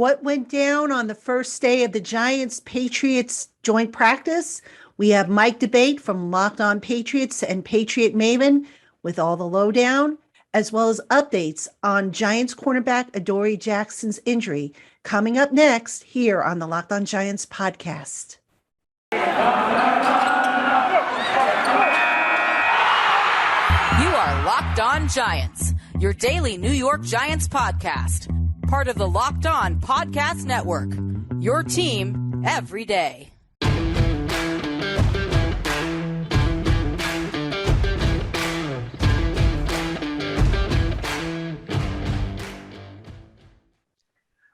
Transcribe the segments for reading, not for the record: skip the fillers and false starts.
What went down on the first day of the Giants-Patriots joint practice? We have Mike D'Abate from LockedOn Patriots and Patriot Maven with all the lowdown, as well as updates on Giants cornerback Adoree Jackson's injury, coming up next here on the Locked On Giants podcast. You are Locked On Giants, your daily New York Giants podcast. Part of the Locked On Podcast Network, your team every day.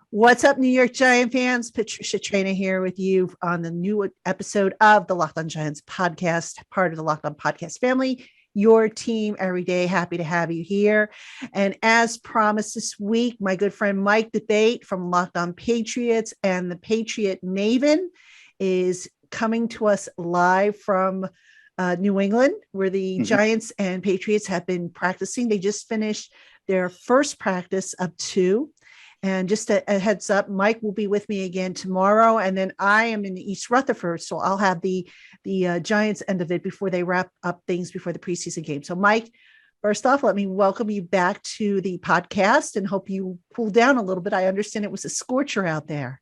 What's up, New York Giant fans? Patricia Traina here with you on the new episode of the Locked On Giants podcast, part of the Locked On Podcast family. Your team every day. Happy to have you here. And as promised this week, my good friend Mike D'Abate from Locked On Patriots and the Patriot Maven is coming to us live from New England, where the Giants and Patriots have been practicing. They just finished their first practice of two. And just a heads up, Mike will be with me again tomorrow. And then I am in East Rutherford, so I'll have the Giants end of it before they wrap up things before the preseason game. So Mike, first off, let me welcome you back to the podcast and hope you cool down a little bit. I understand it was a scorcher out there.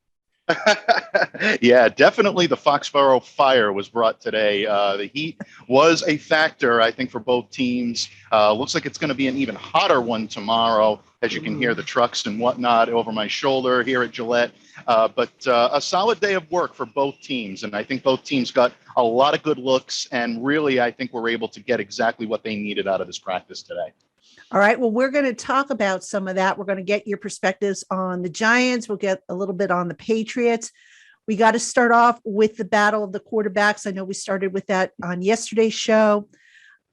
Yeah, definitely the Foxborough fire was brought today. The heat was a factor, I think, for both teams. Looks like it's going to be an even hotter one tomorrow, as you can hear the trucks and whatnot over my shoulder here at Gillette. But a solid day of work for both teams. And I think both teams got a lot of good looks. And really, I think we're able to get exactly what they needed out of this practice today. All right. Well, we're going to talk about some of that. We're going to get your perspectives on the Giants. We'll get a little bit on the Patriots. We got to start off with the battle of the quarterbacks. I know we started with that on yesterday's show.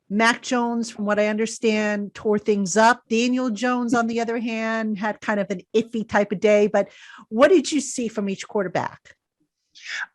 Mac Jones, from what I understand, tore things up. Daniel Jones, on the other hand, had kind of an iffy type of day. But what did you see from each quarterback?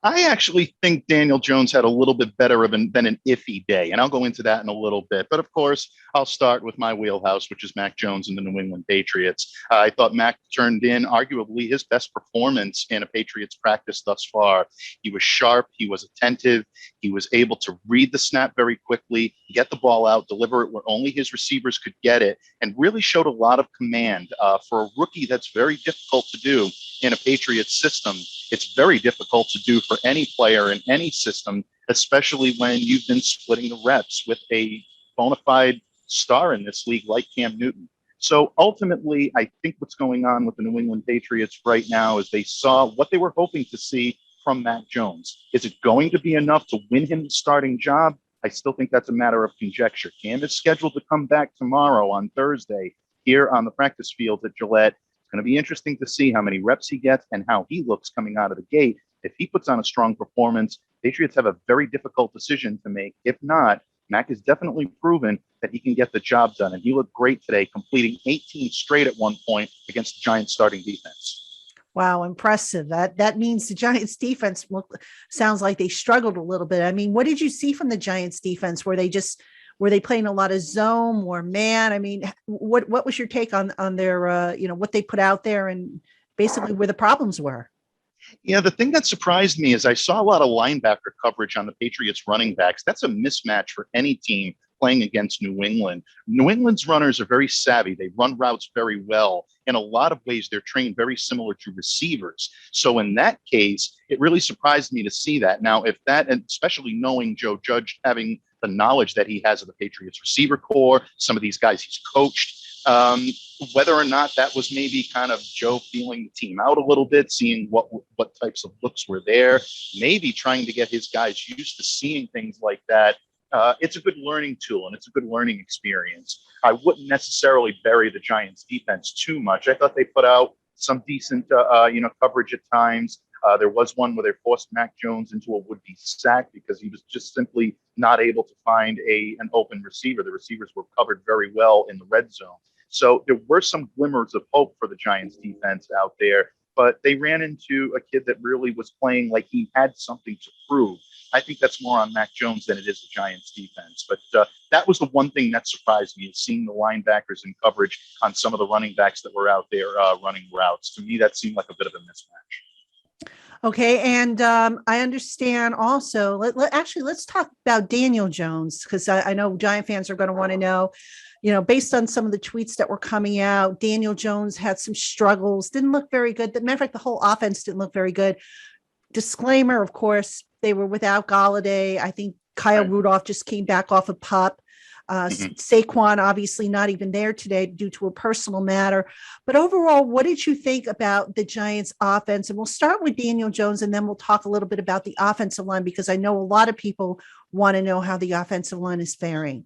I actually think Daniel Jones had a little bit better than an iffy day, and I'll go into that in a little bit. But of course, I'll start with my wheelhouse, which is Mac Jones and the New England Patriots. I thought Mac turned in arguably his best performance in a Patriots practice thus far. He was sharp, he was attentive, he was able to read the snap very quickly, get the ball out, deliver it where only his receivers could get it, and really showed a lot of command. For a rookie, that's very difficult to do in a Patriots system. It's very difficult to do for any player in any system, especially when you've been splitting the reps with a bona fide star in this league like Cam Newton. So ultimately, I think what's going on with the New England Patriots right now is they saw what they were hoping to see from Mac Jones. Is it going to be enough to win him the starting job? I still think that's a matter of conjecture. Cam is scheduled to come back tomorrow on Thursday here on the practice field at Gillette. It's going to be interesting to see how many reps he gets and how he looks coming out of the gate. If he puts on a strong performance, Patriots have a very difficult decision to make. If not, Mac has definitely proven that he can get the job done. And he looked great today, completing 18 straight at one point against the Giants starting defense. Wow, impressive. That means the Giants defense sounds like they struggled a little bit. I mean, what did you see from the Giants defense? Were they playing a lot of zone or man? I mean, what was your take on their what they put out there and basically where the problems were? Yeah, the thing that surprised me is I saw a lot of linebacker coverage on the Patriots running backs. That's a mismatch for any team playing against New England. New England's runners are very savvy. They run routes very well. In a lot of ways, they're trained very similar to receivers. So in that case, it really surprised me to see that. Now, if that, and especially knowing Joe Judge having the knowledge that he has of the Patriots receiver core, some of these guys he's coached, whether or not that was maybe kind of Joe feeling the team out a little bit, seeing what types of looks were there, maybe trying to get his guys used to seeing things like that. It's a good learning tool and it's a good learning experience. I wouldn't necessarily bury the Giants defense too much. I thought they put out some decent, coverage at times. There was one where they forced Mac Jones into a would-be sack because he was just simply not able to find an open receiver. The receivers were covered very well in the red zone. So there were some glimmers of hope for the Giants defense out there, but they ran into a kid that really was playing like he had something to prove. I think that's more on Mac Jones than it is the Giants defense. But that was the one thing that surprised me, is seeing the linebackers in coverage on some of the running backs that were out there running routes. To me, that seemed like a bit of a mismatch. Okay, and I understand also. Let's talk about Daniel Jones, because I know Giant fans are going to want to know. Based on some of the tweets that were coming out, Daniel Jones had some struggles, didn't look very good. Matter of fact, the whole offense didn't look very good. Disclaimer, of course, they were without Galladay. I think Kyle Rudolph just came back off a PUP. Saquon obviously not even there today due to a personal matter. But overall, what did you think about the Giants offense? And we'll start with Daniel Jones, and then we'll talk a little bit about the offensive line, because I know a lot of people want to know how the offensive line is faring.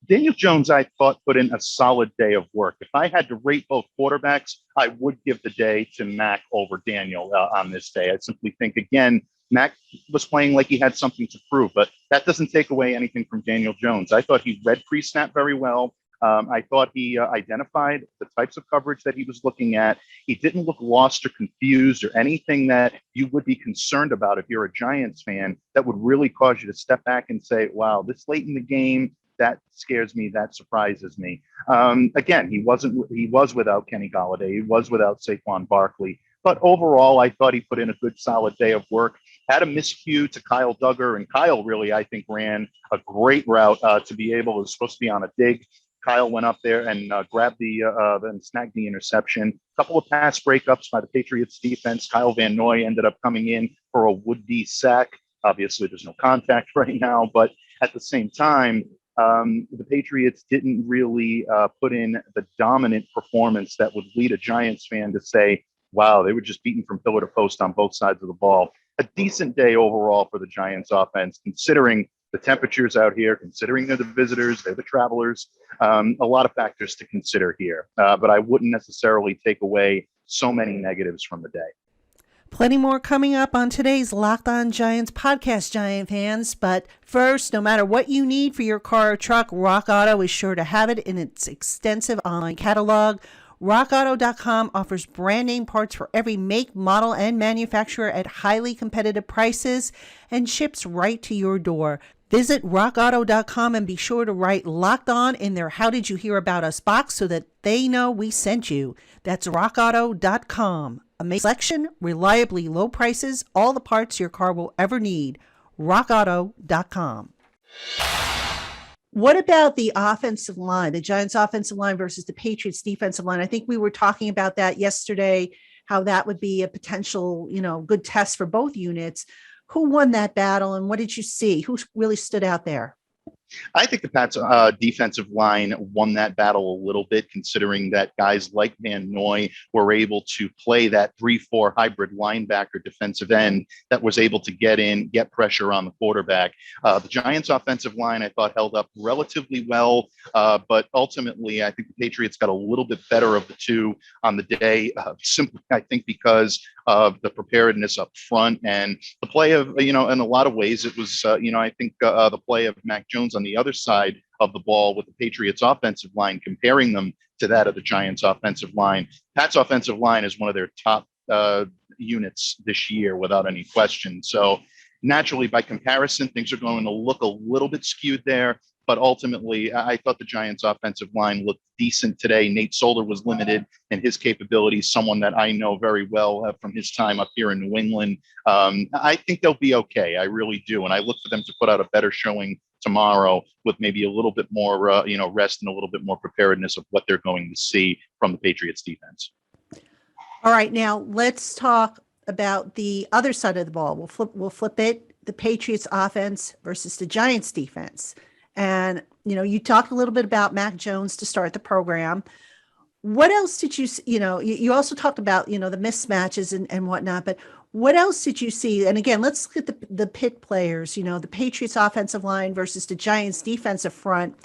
Daniel Jones, I thought, put in a solid day of work. If I had to rate both quarterbacks, I would give the day to Mac over Daniel on this day. I simply think, again, Mac was playing like he had something to prove, but that doesn't take away anything from Daniel Jones. I thought he read pre-snap very well. I thought he identified the types of coverage that he was looking at. He didn't look lost or confused or anything that you would be concerned about if you're a Giants fan, that would really cause you to step back and say, wow, this late in the game, that scares me. That surprises me. Again, he was without Kenny Galladay. He was without Saquon Barkley. But overall, I thought he put in a good, solid day of work. Had a miscue to Kyle Duggar, and Kyle really, I think, ran a great route to be able. It was supposed to be on a dig. Kyle went up there and grabbed and snagged the interception. A couple of pass breakups by the Patriots defense. Kyle Van Noy ended up coming in for a would-be sack. Obviously, there's no contact right now, but at the same time, the Patriots didn't really put in the dominant performance that would lead a Giants fan to say, wow, they were just beaten from pillar to post on both sides of the ball. A decent day overall for the Giants offense, considering the temperatures out here, considering they're the visitors, they're the travelers. A lot of factors to consider here, but I wouldn't necessarily take away so many negatives from the day. Plenty more coming up on today's Locked On Giants podcast, Giant fans. But first, no matter what you need for your car or truck, Rock Auto is sure to have it in its extensive online catalog. RockAuto.com offers brand name parts for every make, model, and manufacturer at highly competitive prices and ships right to your door. Visit rockauto.com and be sure to write Locked On in their How Did You Hear About Us box so that they know we sent you. That's rockauto.com. Amazing selection, reliably low prices, all the parts your car will ever need. rockauto.com. What about the offensive line, the Giants offensive line versus the Patriots defensive line? I think we were talking about that yesterday, how that would be a potential, good test for both units. Who won that battle, and what did you see? Who really stood out there? I think the Pats defensive line won that battle a little bit, considering that guys like Van Noy were able to play that 3-4 hybrid linebacker defensive end that was able to get in, get pressure on the quarterback. The Giants offensive line, I thought, held up relatively well, but ultimately, I think the Patriots got a little bit better of the two on the day, simply, I think, because of the preparedness up front and the play of, in a lot of ways, it was, I think the play of Mac Jones on the other side of the ball with the Patriots offensive line, comparing them to that of the Giants offensive line. Pat's offensive line is one of their top units this year, without any question. So naturally, by comparison, things are going to look a little bit skewed there. But ultimately, I thought the Giants offensive line looked decent today. Nate Solder was limited in his capabilities, someone that I know very well from his time up here in New England. I think they'll be okay. I really do. And I look for them to put out a better showing tomorrow with maybe a little bit more, rest and a little bit more preparedness of what they're going to see from the Patriots defense. All right, now let's talk about the other side of the ball. We'll flip it, the Patriots offense versus the Giants defense. And, you talked a little bit about Mac Jones to start the program. What else did you, you also talked about, the mismatches and whatnot, but what else did you see? And again, let's look at the pit players, the Patriots offensive line versus the Giants defensive front,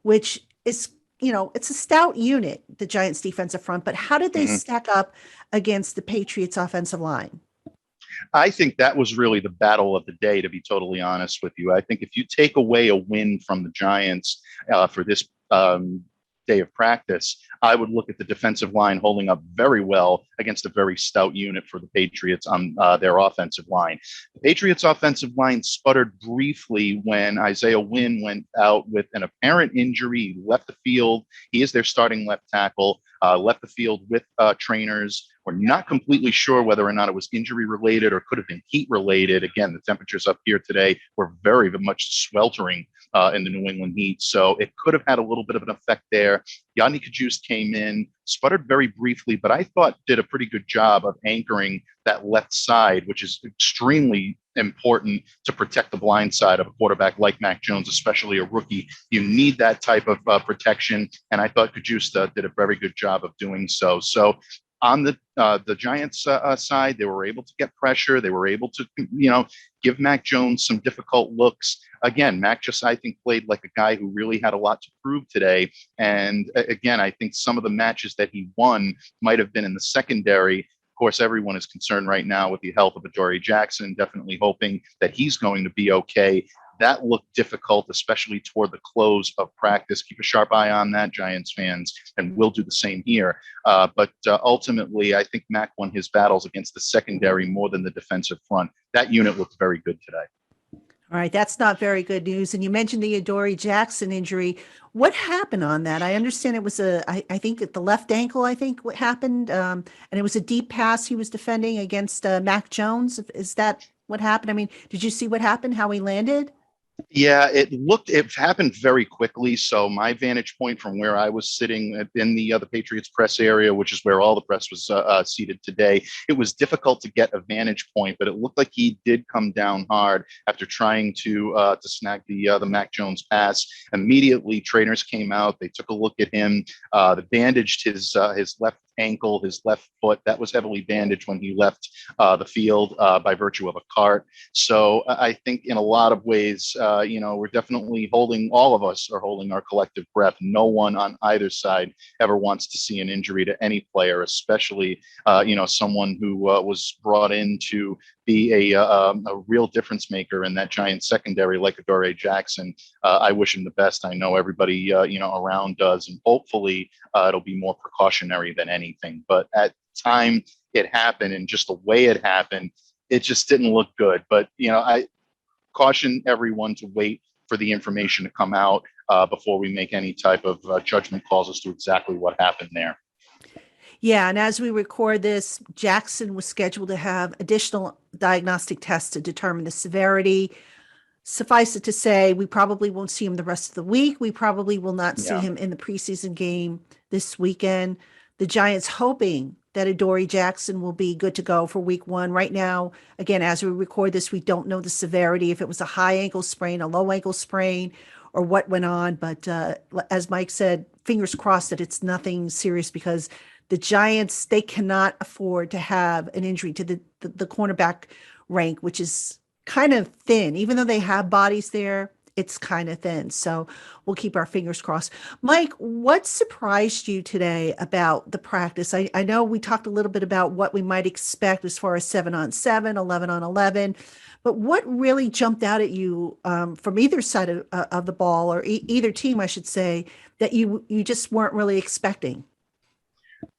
which is, it's a stout unit, the Giants defensive front, but how did they stack up against the Patriots offensive line? I think that was really the battle of the day, to be totally honest with you. I think if you take away a win from the Giants for this day of practice, I would look at the defensive line holding up very well against a very stout unit for the Patriots on their offensive line. The Patriots offensive line sputtered briefly when Isaiah Wynn went out with an apparent injury. He left the field. He is their starting left tackle, left the field with trainers. We're not completely sure whether or not it was injury related or could have been heat related. Again, the temperatures up here today were very much sweltering in the New England heat. So it could have had a little bit of an effect there. Yanni Kajus came in, sputtered very briefly, but I thought did a pretty good job of anchoring that left side, which is extremely important to protect the blind side of a quarterback like Mac Jones, especially a rookie. You need that type of protection. And I thought Kajus did a very good job of doing so. So on the Giants side, they were able to get pressure. They were able to, give Mac Jones some difficult looks. Again, Mac just, I think, played like a guy who really had a lot to prove today. And again, I think some of the matches that he won might have been in the secondary. Of course, everyone is concerned right now with the health of Adoree Jackson, definitely hoping that he's going to be okay. That looked difficult, especially toward the close of practice. Keep a sharp eye on that, Giants fans, and we'll do the same here. But ultimately, I think Mac won his battles against the secondary more than the defensive front. That unit looked very good today. All right, that's not very good news. And you mentioned the Adoree Jackson injury. What happened on that? I understand it was I think at the left ankle, I think what happened. And it was a deep pass he was defending against Mac Jones. Is that what happened? I mean, did you see what happened, how he landed? Yeah, it happened very quickly. So my vantage point from where I was sitting in the Patriots press area, which is where all the press was seated today, it was difficult to get a vantage point, but it looked like he did come down hard after trying to snag the Mac Jones pass. Immediately, trainers came out. They took a look at him. They bandaged his left ankle, his left foot. That was heavily bandaged when he left the field by virtue of a cart. So I think in a lot of ways, we're definitely all of us are holding our collective breath. No one on either side ever wants to see an injury to any player, especially, someone who was brought in to be a real difference maker in that Giants secondary like Adoree Jackson. I wish him the best. I know everybody, around does, and hopefully it'll be more precautionary than anything. But at the time it happened and just the way it happened, it just didn't look good. But, I caution everyone to wait for the information to come out before we make any type of judgment calls as to exactly what happened there. Yeah, and as we record this, Jackson was scheduled to have additional diagnostic tests to determine the severity. Suffice it to say, we probably won't see him the rest of the week. We probably will not see him in the preseason game this weekend. The Giants hoping that Adoree Jackson will be good to go for week 1. Right now, again, as we record this, we don't know the severity, if it was a high ankle sprain, a low ankle sprain, or what went on. But as Mike said, fingers crossed that it's nothing serious, because the Giants, they cannot afford to have an injury to the cornerback rank, which is kind of thin. Even though they have bodies there, it's kind of thin. So we'll keep our fingers crossed. Mike, what surprised you today about the practice? I know we talked a little bit about what we might expect as far as 7-on-7, 11-on-11, but what really jumped out at you from either side of the ball, or either team, I should say, that you just weren't really expecting?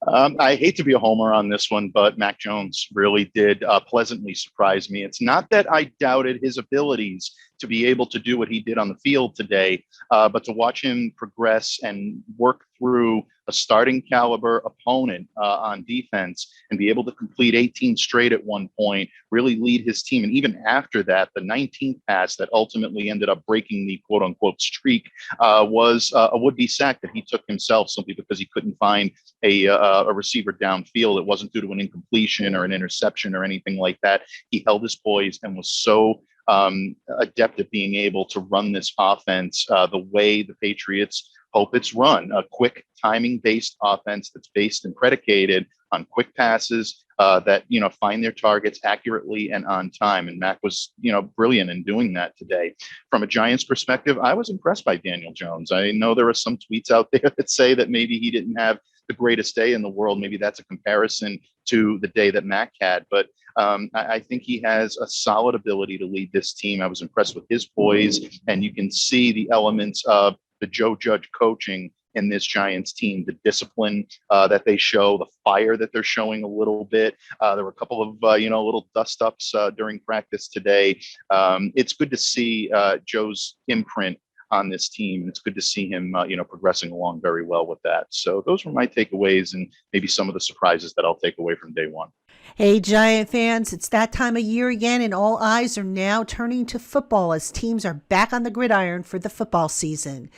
I hate to be a homer on this one, but Mac Jones really did pleasantly surprise me. It's not that I doubted his abilities to be able to do what he did on the field today, but to watch him progress and work through a starting caliber opponent on defense and be able to complete 18 straight at one point, really lead his team. And even after that, the 19th pass that ultimately ended up breaking the quote unquote streak was a would-be sack that he took himself, simply because he couldn't find a receiver downfield. It wasn't due to an incompletion or an interception or anything like that. He held his poise and was so adept at being able to run this offense the way the Patriots hope it's run, a quick timing-based offense that's based and predicated on quick passes that, find their targets accurately and on time. And Mac was, brilliant in doing that today. From a Giants perspective, I was impressed by Daniel Jones. I know there are some tweets out there that say that maybe he didn't have the greatest day in the world. Maybe that's a comparison to the day that Mac had, but I think he has a solid ability to lead this team. I was impressed with his poise, and you can see the elements of the Joe Judge coaching in this Giants team, the discipline that they show, the fire that they're showing a little bit. There were a couple of, little dust ups during practice today. It's good to see Joe's imprint on this team. And it's good to see him, progressing along very well with that. So those were my takeaways and maybe some of the surprises that I'll take away from day one. Hey, Giant fans, it's that time of year again, and all eyes are now turning to football as teams are back on the gridiron for the football season.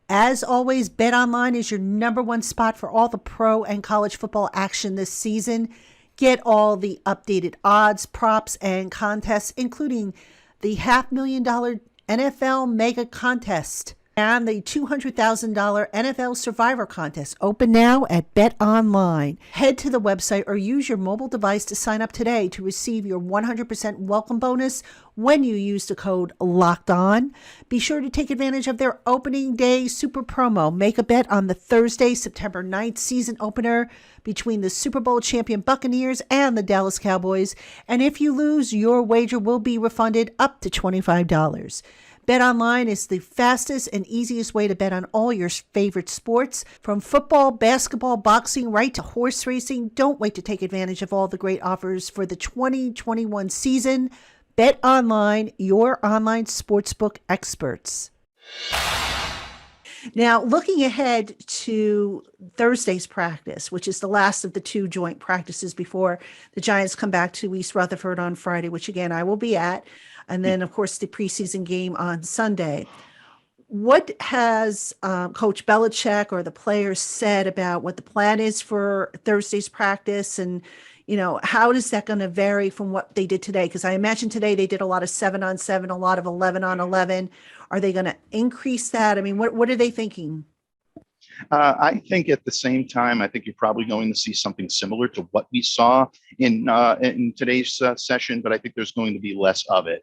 As always, BetOnline is your number one spot for all the pro and college football action this season. Get all the updated odds, props, and contests, including the $500,000 NFL Mega Contest and the $200,000 NFL Survivor Contest, open now at BetOnline. Head to the website or use your mobile device to sign up today to receive your 100% welcome bonus when you use the code LOCKEDON. Be sure to take advantage of their opening day super promo. Make a bet on the Thursday, September 9th season opener between the Super Bowl champion Buccaneers and the Dallas Cowboys. And if you lose, your wager will be refunded up to $25. BetOnline is the fastest and easiest way to bet on all your favorite sports, from football, basketball, boxing, right to horse racing. Don't wait to take advantage of all the great offers for the 2021 season. BetOnline, your online sportsbook experts. Now, looking ahead to Thursday's practice, which is the last of the two joint practices before the Giants come back to East Rutherford on Friday, which again, I will be at. And then, of course, the preseason game on Sunday. What has Coach Belichick or the players said about what the plan is for Thursday's practice? And, how is that going to vary from what they did today? Because I imagine today they did a lot of 7-on-7, a lot of 11-on-11. Are they going to increase that? I mean, what are they thinking? I think at the same time, I think you're probably going to see something similar to what we saw in today's session, but I think there's going to be less of it.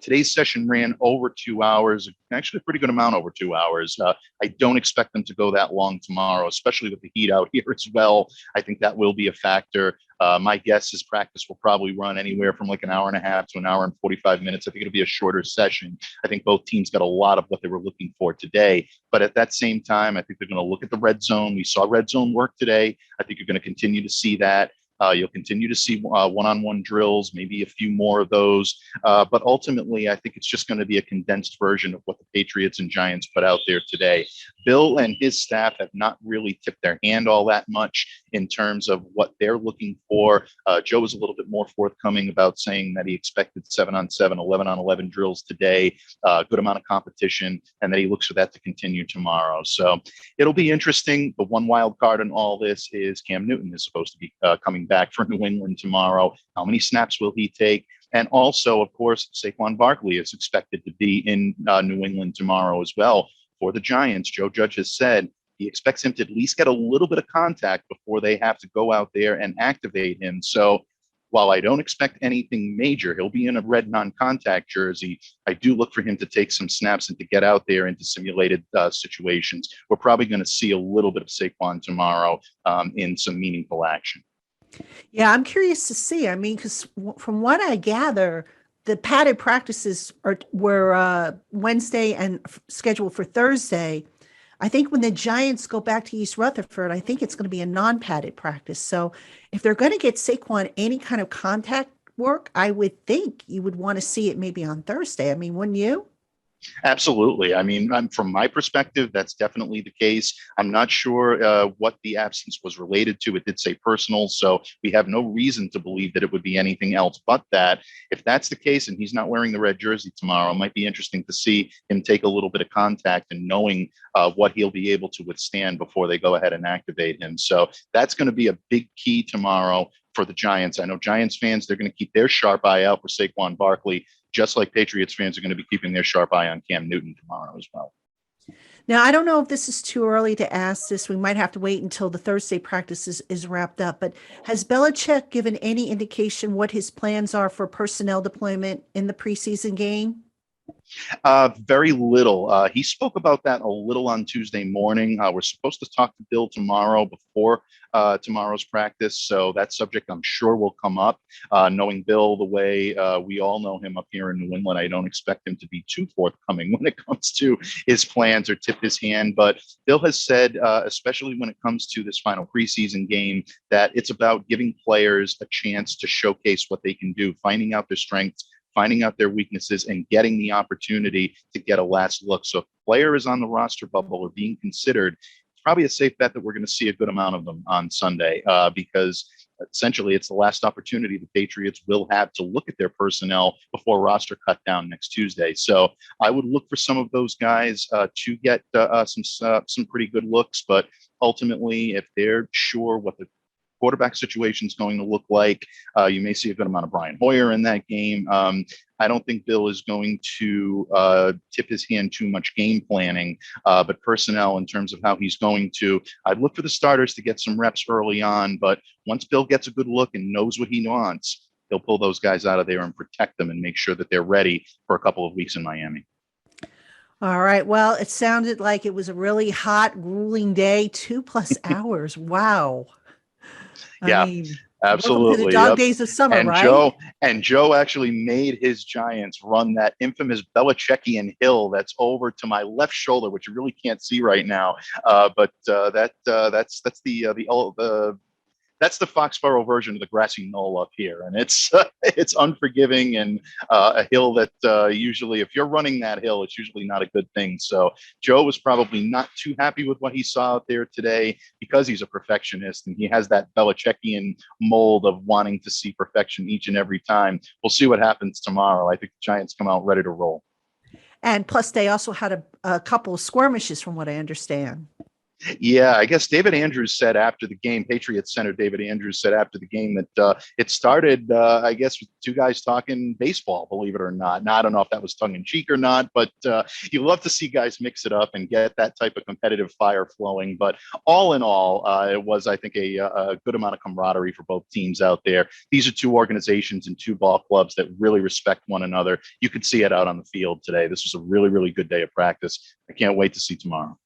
Today's session ran over 2 hours, actually a pretty good amount over 2 hours. I don't expect them to go that long tomorrow, especially with the heat out here as well. I think that will be a factor. My guess is practice will probably run anywhere from like an hour and a half to an hour and 45 minutes. I think it'll be a shorter session. I think both teams got a lot of what they were looking for today. But at that same time, I think they're going to look at the red zone. We saw red zone work today. I think you're going to continue to see that. You'll continue to see one-on-one drills, maybe a few more of those. But ultimately, I think it's just going to be a condensed version of what the Patriots and Giants put out there today. Bill and his staff have not really tipped their hand all that much in terms of what they're looking for. Joe was a little bit more forthcoming about saying that he expected 7-on-7, 11-on-11 drills today, a good amount of competition, and that he looks for that to continue tomorrow. So it'll be interesting. The one wild card in all this is Cam Newton is supposed to be coming back for New England tomorrow. How many snaps will he take? And also, of course, Saquon Barkley is expected to be in New England tomorrow as well. For the Giants, Joe Judge has said he expects him to at least get a little bit of contact before they have to go out there and activate him. So while I don't expect anything major, he'll be in a red non-contact jersey. I do look for him to take some snaps and to get out there into simulated situations. We're probably going to see a little bit of Saquon tomorrow in some meaningful action. Yeah, I'm curious to see. I mean, because from what I gather, the padded practices were Wednesday and scheduled for Thursday. I think when the Giants go back to East Rutherford, I think it's going to be a non-padded practice. So if they're going to get Saquon any kind of contact work, I would think you would want to see it maybe on Thursday. I mean, wouldn't you? Absolutely. I mean, from my perspective, that's definitely the case. I'm not sure what the absence was related to. It did say personal, so we have no reason to believe that it would be anything else but that. If that's the case and he's not wearing the red jersey tomorrow, it might be interesting to see him take a little bit of contact and knowing what he'll be able to withstand before they go ahead and activate him. So that's going to be a big key tomorrow for the Giants. I know Giants fans, they're going to keep their sharp eye out for Saquon Barkley, just like Patriots fans are going to be keeping their sharp eye on Cam Newton tomorrow as well. Now, I don't know if this is too early to ask this. We might have to wait until the Thursday practice is wrapped up. But has Belichick given any indication what his plans are for personnel deployment in the preseason game? Very little. He spoke about that a little on Tuesday morning. We're supposed to talk to Bill tomorrow before tomorrow's practice, so that subject I'm sure will come up. Knowing Bill the way we all know him up here in New England, I don't expect him to be too forthcoming when it comes to his plans or tip his hand. But Bill has said, especially when it comes to this final preseason game, that it's about giving players a chance to showcase what they can do, finding out their strengths, finding out their weaknesses, and getting the opportunity to get a last look. So if a player is on the roster bubble or being considered, it's probably a safe bet that we're going to see a good amount of them on Sunday because essentially it's the last opportunity the Patriots will have to look at their personnel before roster cut down next Tuesday. So I would look for some of those guys to get some pretty good looks, but ultimately, if they're sure what the quarterback situation is going to look like. You may see a good amount of Brian Hoyer in that game. I don't think Bill is going to tip his hand too much game planning, but personnel in terms of how he's going to, I'd look for the starters to get some reps early on, but once Bill gets a good look and knows what he wants, he'll pull those guys out of there and protect them and make sure that they're ready for a couple of weeks in Miami. All right. Well, it sounded like it was a really hot, grueling day, 2+ hours. Wow. Yeah, I mean, welcome to the absolutely. dog Yep. days of summer, And right? Joe actually made his Giants run that infamous Belichickian hill that's over to my left shoulder, which you really can't see right now. That's the Foxborough version of the grassy knoll up here, and it's it's unforgiving and a hill that usually, if you're running that hill, it's usually not a good thing. So Joe was probably not too happy with what he saw out there today because he's a perfectionist and he has that Belichickian mold of wanting to see perfection each and every time. We'll see what happens tomorrow. I think the Giants come out ready to roll. And plus, they also had a couple of skirmishes, from what I understand. Yeah, I guess David Andrews said after the game, Patriots center David Andrews said after the game that it started, I guess, with two guys talking baseball, believe it or not. Now, I don't know if that was tongue in cheek or not, but you love to see guys mix it up and get that type of competitive fire flowing. But all in all, it was, I think, a good amount of camaraderie for both teams out there. These are two organizations and two ball clubs that really respect one another. You could see it out on the field today. This was a really, really good day of practice. I can't wait to see tomorrow.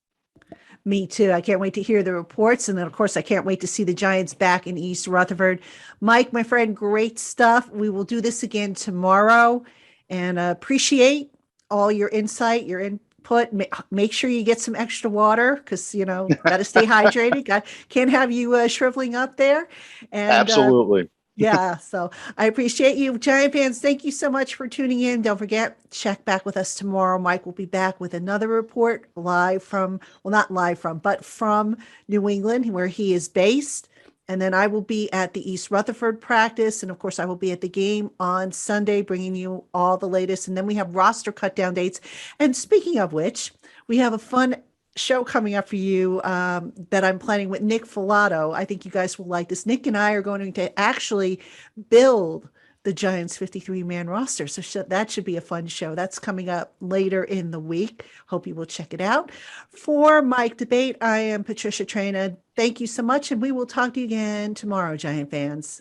Me too. I can't wait to hear the reports. And then, of course, I can't wait to see the Giants back in East Rutherford. Mike, my friend, great stuff. We will do this again tomorrow and appreciate all your insight, your input. Make sure you get some extra water because, got to stay hydrated. Can't have you shriveling up there. And Absolutely. yeah, so I appreciate you, Giant fans. Thank you so much for tuning in. Don't forget, check back with us tomorrow. Mike will be back with another report live from, well, not live from, but from New England, where he is based. And then I will be at the East Rutherford practice. And of course, I will be at the game on Sunday, bringing you all the latest. And then we have roster cut down dates. And speaking of which, we have a fun show coming up for you that I'm planning with Nick Filato. I think you guys will like this. Nick and I are going to actually build the Giants 53-man roster. So that should be a fun show. That's coming up later in the week. Hope you will check it out. For Mike D'Abate, I am Patricia Traina. Thank you so much, and we will talk to you again tomorrow, Giant fans.